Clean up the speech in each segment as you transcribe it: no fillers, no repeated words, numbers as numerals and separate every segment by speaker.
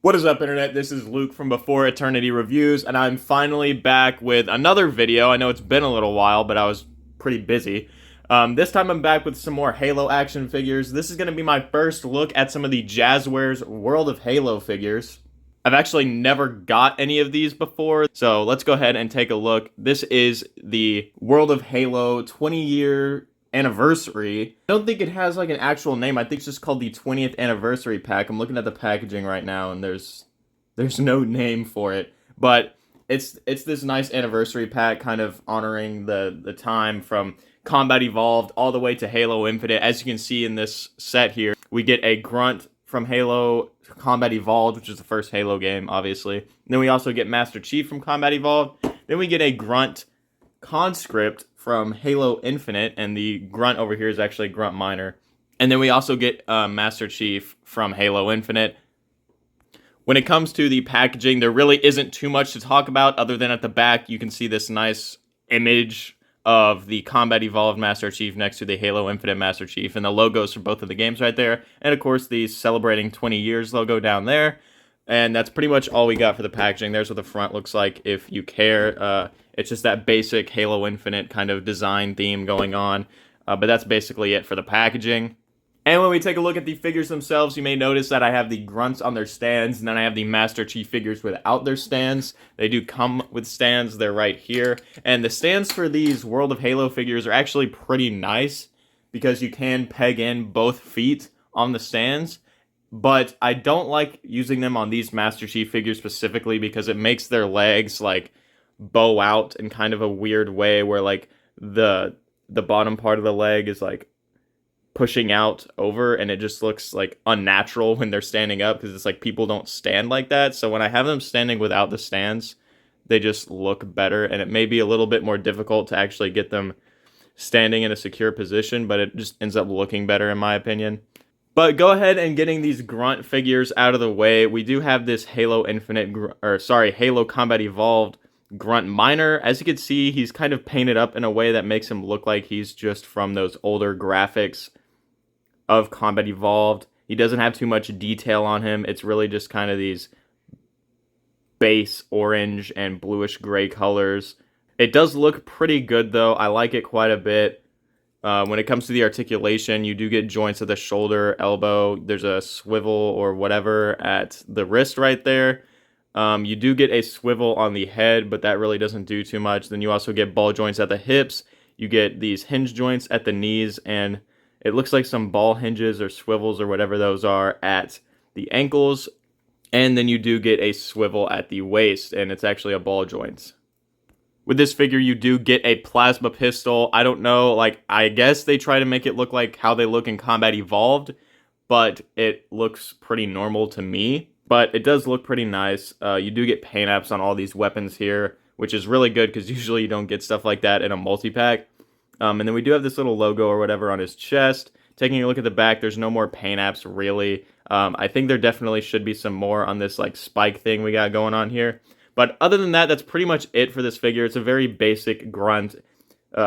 Speaker 1: What is up, Internet? This is Luke from Before Eternity Reviews, and I'm finally back with another video. I know it's been a little while, but I was pretty busy. This time I'm back with some more Halo action figures. This is going to be my first look at some of the Jazzwares World of Halo figures. I've actually never got any of these before, so let's go ahead and take a look. This is the World of Halo 20-year anniversary. I don't think it has like an actual name. I think it's just called the 20th anniversary pack. I'm looking at the packaging right now and there's no name for it, but it's this nice anniversary pack kind of honoring the time from Combat Evolved all the way to Halo Infinite. As you can see in this set here, we get a Grunt from Halo Combat Evolved, which is the first Halo game, obviously. And then we also get Master Chief from Combat Evolved. Then we get a Grunt Conscript from Halo Infinite, and the Grunt over here is actually Grunt Minor. And then we also get Master Chief from Halo Infinite. When it comes to the packaging, there really isn't too much to talk about other than at the back you can see this nice image of the Combat Evolved Master Chief next to the Halo Infinite Master Chief, and the logos for both of the games right there. And of course the celebrating 20 years logo down there. And that's pretty much all we got for the packaging. There's what the front looks like if you care. It's just that basic Halo Infinite kind of design theme going on. But that's basically it for the packaging. And when we take a look at the figures themselves, you may notice that I have the Grunts on their stands, and then I have the Master Chief figures without their stands. They do come with stands, they're right here. And the stands for these World of Halo figures are actually pretty nice, because you can peg in both feet on the stands. But I don't like using them on these Master Chief figures specifically, because it makes their legs, like, bow out in kind of a weird way, where, like, the bottom part of the leg is, like, pushing out over, and it just looks like unnatural when they're standing up, because it's like people don't stand like that. So when I have them standing without the stands, they just look better, and it may be a little bit more difficult to actually get them standing in a secure position, but it just ends up looking better in my opinion. But go ahead and getting these Grunt figures out of the way, we do have this Halo Combat Evolved Grunt Minor. As you can see, he's kind of painted up in a way that makes him look like he's just from those older graphics of Combat Evolved. He doesn't have too much detail on him. It's really just kind of these base orange and bluish gray colors. It does look pretty good though. I like it quite a bit. When it comes to the articulation, you do get joints at the shoulder, elbow. There's a swivel or whatever at the wrist right there. You do get a swivel on the head, but that really doesn't do too much. Then you also get ball joints at the hips. You get these hinge joints at the knees, and it looks like some ball hinges or swivels or whatever those are at the ankles. And then you do get a swivel at the waist, and it's actually a ball joint. With this figure, you do get a plasma pistol. I don't know, like, I guess they try to make it look like how they look in Combat Evolved, but it looks pretty normal to me. But it does look pretty nice. You do get paint apps on all these weapons here, which is really good because usually you don't get stuff like that in a multi-pack. And then we do have this little logo or whatever on his chest. Taking a look at the back, there's no more paint apps really. I think there definitely should be some more on this like spike thing we got going on here. But other than that, that's pretty much it for this figure. It's a very basic Grunt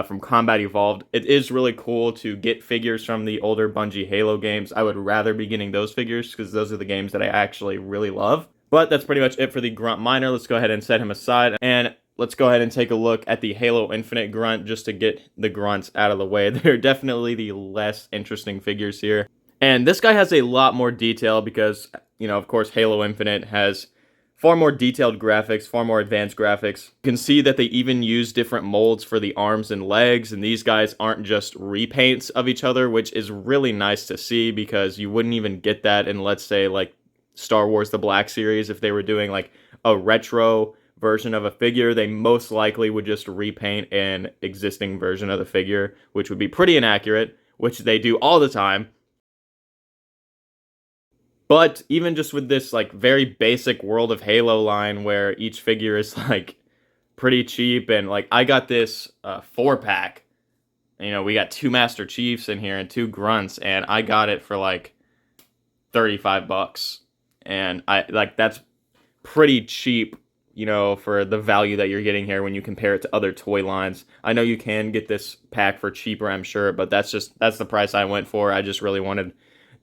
Speaker 1: from Combat Evolved. It is really cool to get figures from the older Bungie Halo games. I would rather be getting those figures because those are the games that I actually really love. But that's pretty much it for the Grunt Minor. Let's go ahead and set him aside. And let's go ahead and take a look at the Halo Infinite Grunt just to get the Grunts out of the way. They're definitely the less interesting figures here. And this guy has a lot more detail because, you know, of course, Halo Infinite has far more detailed graphics, far more advanced graphics. You can see that they even use different molds for the arms and legs, and these guys aren't just repaints of each other, which is really nice to see because you wouldn't even get that in, let's say, like Star Wars The Black Series. If they were doing like a retro version of a figure, they most likely would just repaint an existing version of the figure, which would be pretty inaccurate, which they do all the time. But even just with this like very basic World of Halo line where each figure is like pretty cheap, and like I got this 4-pack. You know, we got 2 Master Chiefs in here and 2 Grunts, and I got it for like $35. And I like that's pretty cheap, you know, for the value that you're getting here when you compare it to other toy lines. I know you can get this pack for cheaper, I'm sure, but that's the price I went for. I just really wanted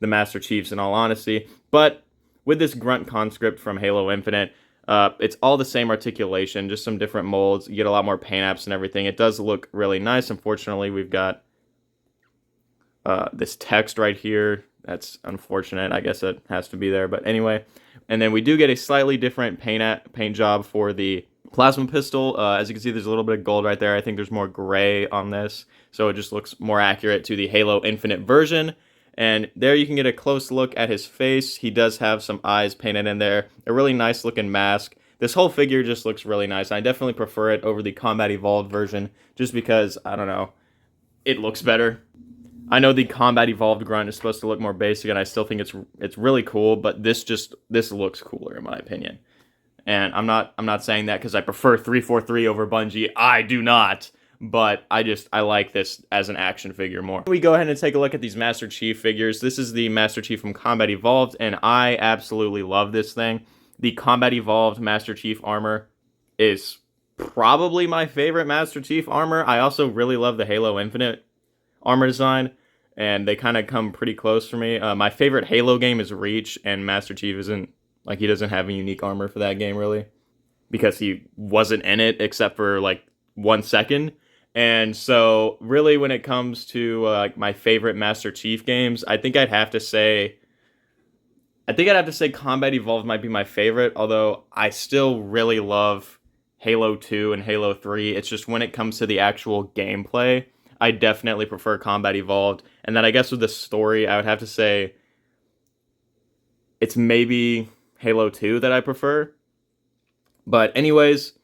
Speaker 1: the Master Chiefs in all honesty. But with this Grunt conscript from Halo Infinite, it's all the same articulation, just some different molds. You get a lot more paint apps and everything. It does look really nice. Unfortunately, we've got this text right here. That's unfortunate. I guess it has to be there. But anyway, and then we do get a slightly different paint job for the plasma pistol. As you can see, there's a little bit of gold right there. I think there's more gray on this, so it just looks more accurate to the Halo Infinite version. And there you can get a close look at his face. He does have some eyes painted in there. A really nice looking mask. This whole figure just looks really nice. I definitely prefer it over the Combat Evolved version just because, I don't know, it looks better. I know the Combat Evolved Grunt is supposed to look more basic, and I still think it's really cool, but this looks cooler in my opinion. And I'm not saying that because I prefer 343 over Bungie. I do not. But I like this as an action figure more. We go ahead and take a look at these Master Chief figures. This is the Master Chief from Combat Evolved, and I absolutely love this thing. The Combat Evolved Master Chief armor is probably my favorite Master Chief armor. I also really love the Halo Infinite armor design, and they kind of come pretty close for me. My favorite Halo game is Reach, and Master Chief isn't, like, he doesn't have a unique armor for that game, really, because he wasn't in it except for, like, 1 second. And so, really, when it comes to my favorite Master Chief games, I think I'd have to say Combat Evolved might be my favorite, although I still really love Halo 2 and Halo 3. It's just when it comes to the actual gameplay, I definitely prefer Combat Evolved. And then I guess with the story, I would have to say it's maybe Halo 2 that I prefer. But anyways,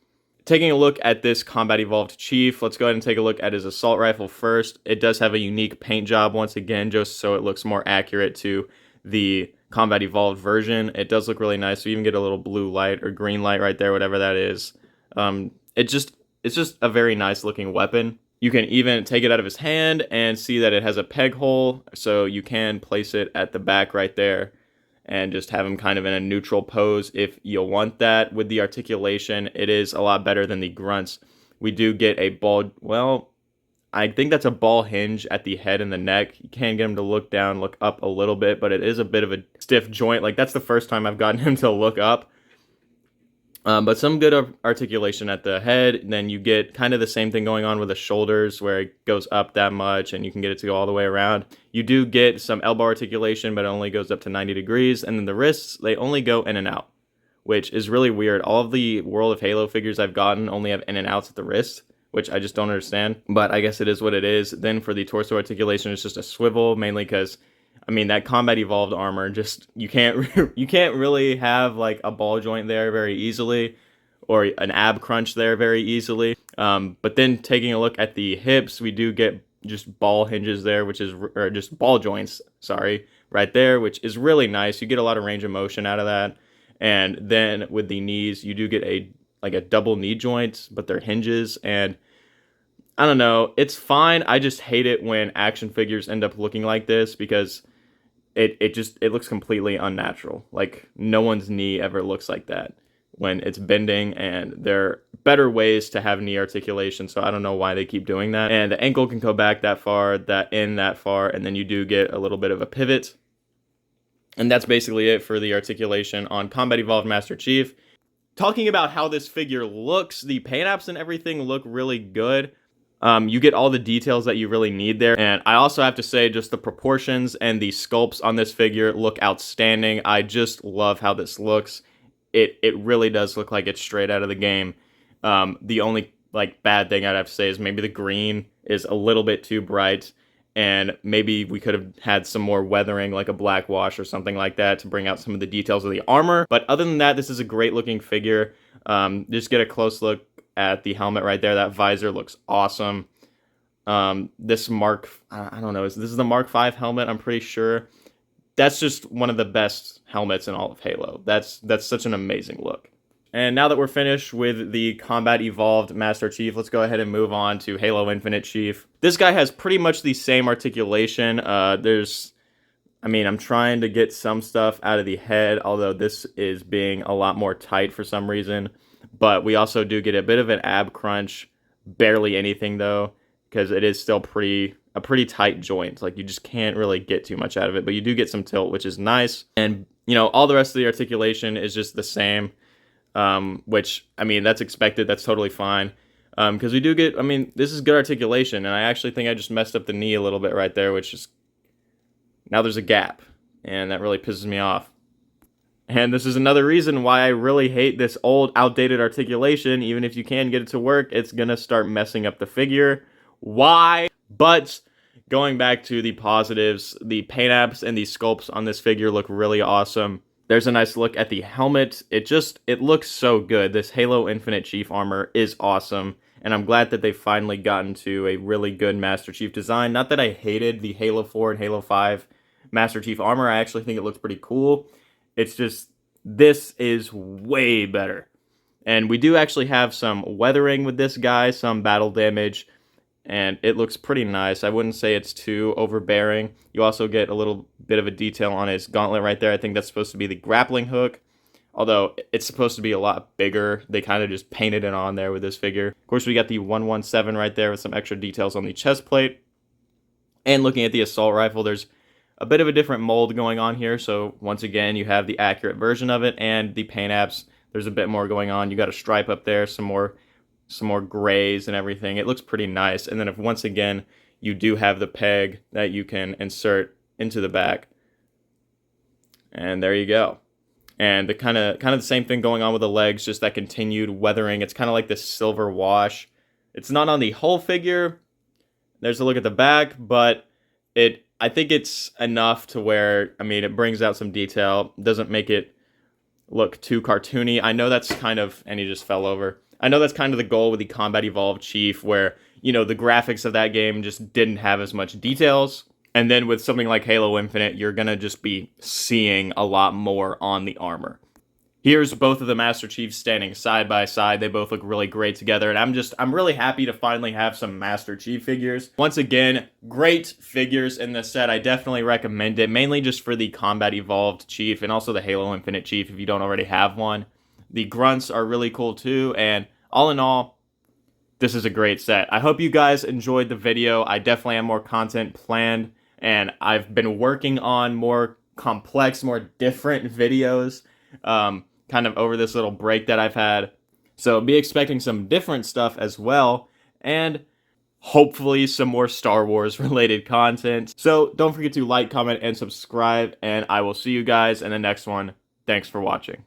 Speaker 1: taking a look at this Combat Evolved Chief, let's go ahead and take a look at his assault rifle first. It does have a unique paint job once again, just so it looks more accurate to the Combat Evolved version. It does look really nice. We even get a little blue light or green light right there, whatever that is. It's just a very nice looking weapon. You can even take it out of his hand and see that it has a peg hole, so you can place it at the back right there and just have him kind of in a neutral pose if you want that. With the articulation, it is a lot better than the Grunts. We do get a ball, well, I think that's a ball hinge at the head and the neck. You can get him to look down, look up a little bit, but it is a bit of a stiff joint. Like, that's the first time I've gotten him to look up. But some good articulation at the head. Then you get kind of the same thing going on with the shoulders, where it goes up that much and you can get it to go all the way around. You do get some elbow articulation, but it only goes up to 90 degrees. And then the wrists, they only go in and out, which is really weird. All of the World of Halo figures I've gotten only have in and outs at the wrist, which I just don't understand. But I guess it is what it is. Then for the torso articulation, it's just a swivel, mainly because, I mean, that Combat Evolved armor, just, you can't really have, like, a ball joint there very easily, or an ab crunch there very easily. But then taking a look at the hips, we do get just ball hinges there, or just ball joints, sorry, right there, which is really nice. You get a lot of range of motion out of that. And then with the knees, you do get a double knee joint, but they're hinges, and I don't know, it's fine. I just hate it when action figures end up looking like this, because it looks completely unnatural. Like, no one's knee ever looks like that when it's bending, and there are better ways to have knee articulation, so I don't know why they keep doing that. And the ankle can go back that far, that far, and then you do get a little bit of a pivot. And that's basically it for the articulation on Combat Evolved Master Chief. Talking about how this figure looks, the paint apps and everything look really good. You get all the details that you really need there. And I also have to say, just the proportions and the sculpts on this figure look outstanding. I just love how this looks. It really does look like it's straight out of the game. The only, like, bad thing I'd have to say is maybe the green is a little bit too bright, and maybe we could have had some more weathering, like a black wash or something like that, to bring out some of the details of the armor. But other than that, this is a great looking figure. Just get a close look at the helmet right there. That visor looks awesome. This I don't know, this is the Mark V helmet, I'm pretty sure. That's just one of the best helmets in all of Halo. That's such an amazing look. And now that we're finished with the Combat Evolved Master Chief, let's go ahead and move on to Halo Infinite Chief. This guy has pretty much the same articulation. I'm trying to get some stuff out of the head, although this is being a lot more tight for some reason. But we also do get a bit of an ab crunch, barely anything though, because it is still a pretty tight joint. Like, you just can't really get too much out of it, but you do get some tilt, which is nice. And You know, all the rest of the articulation is just the same, which, I mean, that's expected. That's totally fine. Because we do get, I mean, this is good articulation, and I actually think I just messed up the knee a little bit right there, which is, now there's a gap, and that really pisses me off. And this is another reason why I really hate this old, outdated articulation. Even if you can get it to work, it's gonna start messing up the figure. Why? But going back to the positives, the paint apps and the sculpts on this figure look really awesome. There's a nice look at the helmet. It looks so good. This Halo Infinite Chief armor is awesome, and I'm glad that they've finally gotten to a really good Master Chief design. Not that I hated the Halo 4 and Halo 5 Master Chief armor. I actually think it looks pretty cool. It's just, this is way better. And we do actually have some weathering with this guy, some battle damage, and it looks pretty nice. I wouldn't say it's too overbearing. You also get a little bit of a detail on his gauntlet right there. I think that's supposed to be the grappling hook, although it's supposed to be a lot bigger. They kind of just painted it on there with this figure. Of course, we got the 117 right there with some extra details on the chest plate. And looking at the assault rifle, there's a bit of a different mold going on here. So once again, you have the accurate version of it, and the paint apps, there's a bit more going on. You got a stripe up there, some more grays and everything. It looks pretty nice. And then if once again, you do have the peg that you can insert into the back. And there you go. And the kind of the same thing going on with the legs, just that continued weathering. It's kind of like this silver wash. It's not on the whole figure. There's a look at the back, but I think it's enough to where, I mean, it brings out some detail. Doesn't make it look too cartoony. I know that's kind of, and he just fell over. I know that's kind of the goal with the Combat Evolved Chief, where, you know, the graphics of that game just didn't have as much details. And then with something like Halo Infinite, you're going to just be seeing a lot more on the armor. Here's both of the Master Chiefs standing side by side. They both look really great together, and I'm really happy to finally have some Master Chief figures. Once again, great figures in this set. I definitely recommend it, mainly just for the Combat Evolved Chief and also the Halo Infinite Chief if you don't already have one. The Grunts are really cool too, and all in all, this is a great set. I hope you guys enjoyed the video. I definitely have more content planned, and I've been working on more complex, more different videos, kind of over this little break that I've had. So be expecting some different stuff as well, and hopefully some more Star Wars related content. So don't forget to like, comment, and subscribe, and I will see you guys in the next one. Thanks for watching.